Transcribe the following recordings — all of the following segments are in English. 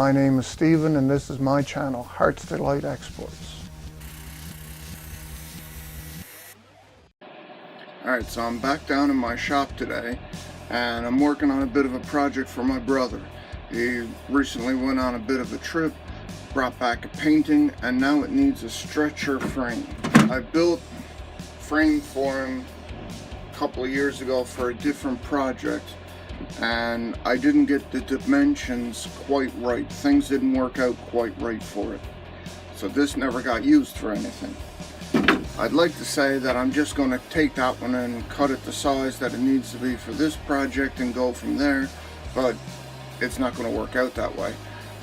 My name is Stephen and this is my channel, Heart's Delight Exports. Alright, so I'm back down in my shop today and I'm working on a bit of a project for my brother. He recently went on a bit of a trip, brought back a painting, and now it needs a stretcher frame. I built a frame for him a couple of years ago for a different project, and I didn't get the dimensions quite right. Things didn't work out quite right for it. So this never got used for anything. I'd like to say that I'm just going to take that one and cut it the size that it needs to be for this project and go from there, but it's not going to work out that way.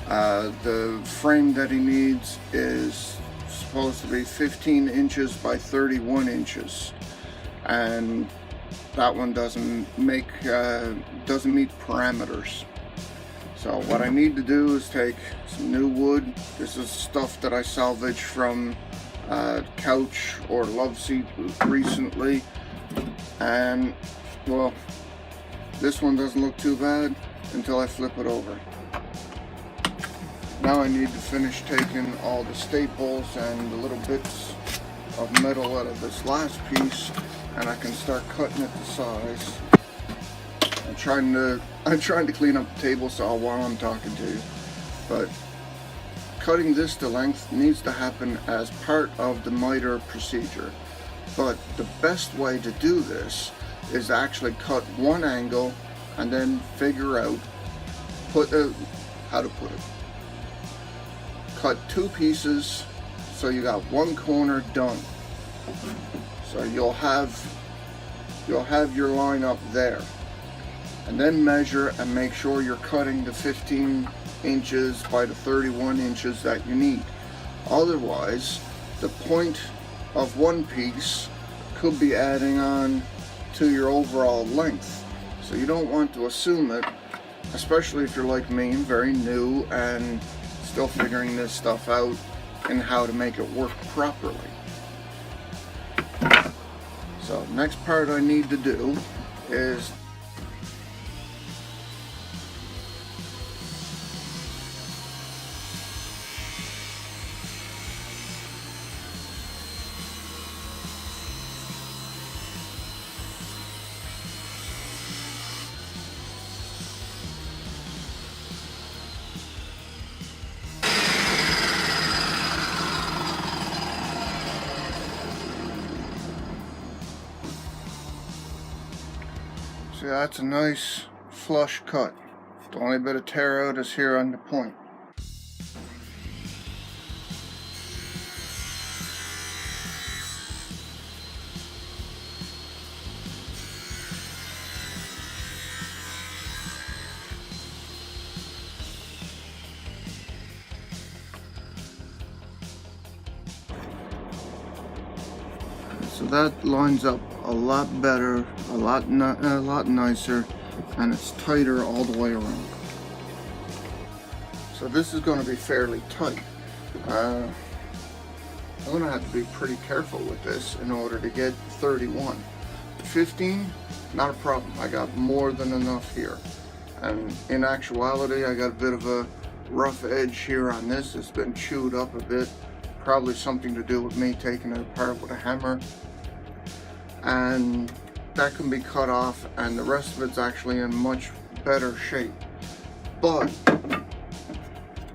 The frame that he needs is supposed to be 15 inches by 31 inches, and that one doesn't meet parameters. So what I need to do is take some new wood. This is stuff that I salvaged from couch or love seat recently, and well, this one doesn't look too bad until I flip it over. Now I need to finish taking all the staples and the little bits of metal out of this last piece, and I can start cutting it to size. I'm trying to clean up the table saw while I'm talking to you, but cutting this to length needs to happen as part of the miter procedure. But the best way to do this is to actually cut one angle and then figure out cut two pieces so you got one corner done. So you'll have your line up there, and then measure and make sure you're cutting the 15 inches by the 31 inches that you need. Otherwise, the point of one piece could be adding on to your overall length. So you don't want to assume it, especially if you're like me, very new and still figuring this stuff out and how to make it work properly. So next part I need to do is see, that's a nice flush cut. The only bit of tear out is here on the point. So that lines up a lot better, a lot nicer, and it's tighter all the way around. So this is going to be fairly tight. I'm going to have to be pretty careful with this in order to get 31. 15, not a problem. I got more than enough here. And in actuality, I got a bit of a rough edge here on this. It's been chewed up a bit. Probably something to do with me taking it apart with a hammer. And that can be cut off, and the rest of it's actually in much better shape. But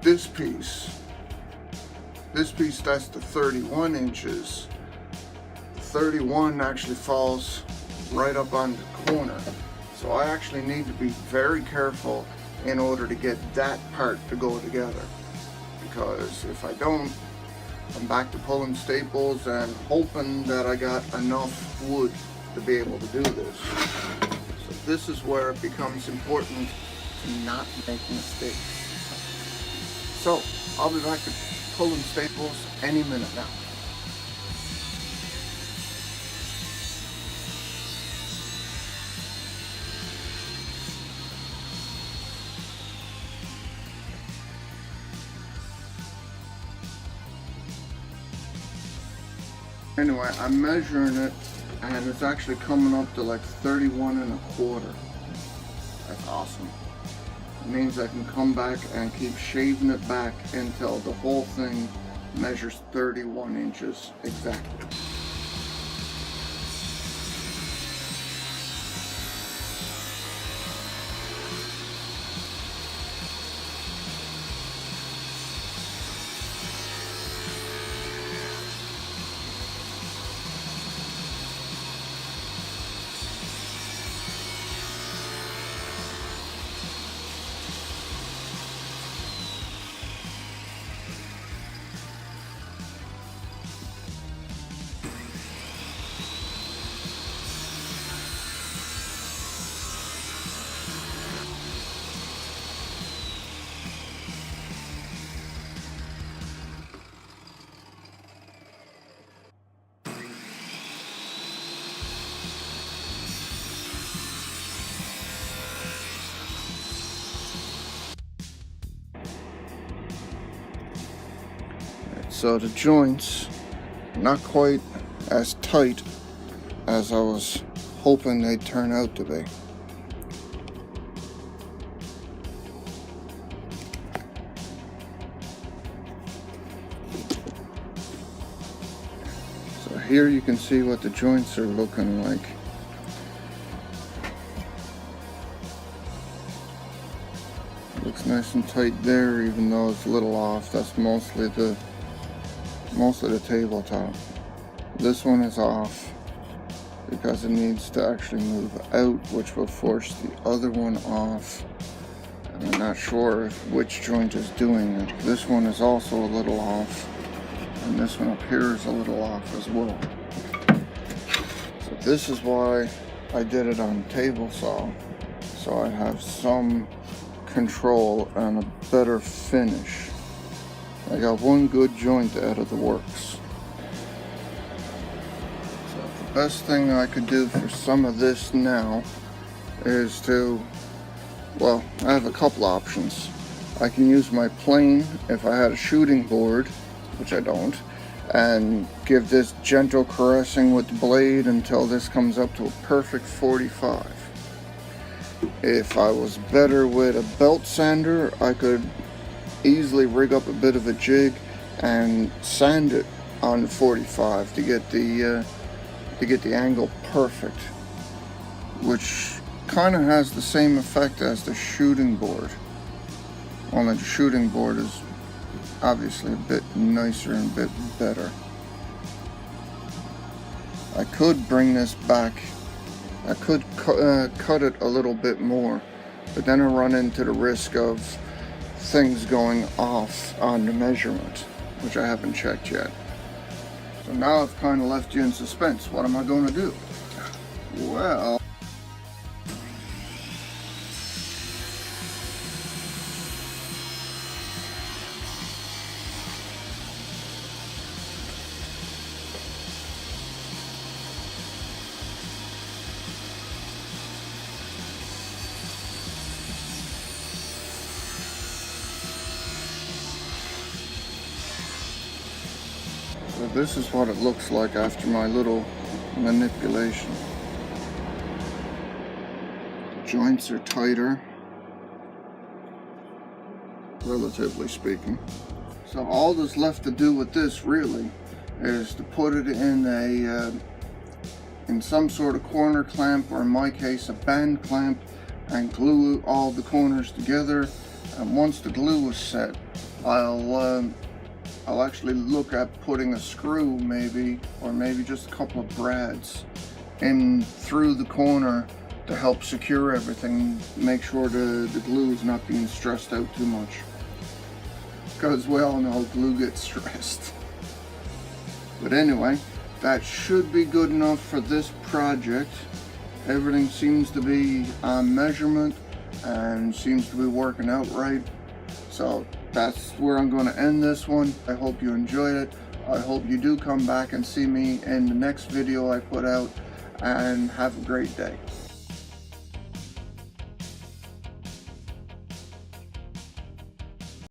this piece that's the 31 inches. 31 actually falls right up on the corner. So I actually need to be very careful in order to get that part to go together. Because if I don't, I'm back to pulling staples and hoping that I got enough wood to be able to do this. So this is where it becomes important to not make mistakes. So I'll be back to pulling staples any minute now. Anyway, I'm measuring it and it's actually coming up to like 31 1/4. That's awesome. It means I can come back and keep shaving it back until the whole thing measures 31 inches exactly. So the joints not quite as tight as I was hoping they'd turn out to be. So here you can see what the joints are looking like. Looks nice and tight there, even though it's a little off. That's mostly the tabletop. This one is off because it needs to actually move out, which will force the other one off. And I'm not sure which joint is doing it. This one is also a little off, and this one up here is a little off as well. So this is why I did it on table saw, so I have some control and a better finish. I got one good joint out of the works. So the best thing I could do for some of this now is to, well, I have a couple options. I can use my plane if I had a shooting board, which I don't, and give this gentle caressing with the blade until this comes up to a perfect 45. If I was better with a belt sander, I could easily rig up a bit of a jig and sand it on 45 to get the angle perfect, which kind of has the same effect as the shooting board, only the shooting board is obviously a bit nicer and a bit better. I could bring this back, I could cut it a little bit more, but then I run into the risk of things going off on the measurement, which I haven't checked yet. So now I've kind of left you in suspense. What am I going to do? Well, so this is what it looks like after my little manipulation. The joints are tighter, relatively speaking. So all that's left to do with this really is to put it in some sort of corner clamp, or in my case a band clamp, and glue all the corners together. And once the glue is set, I'll actually look at putting a screw maybe, or maybe just a couple of brads in through the corner to help secure everything, make sure the glue is not being stressed out too much, because we all know glue gets stressed. But anyway, that should be good enough for this project. Everything seems to be on measurement and seems to be working out right. So that's where I'm going to end this one. I hope you enjoyed it. I hope you do come back and see me in the next video I put out, and have a great day.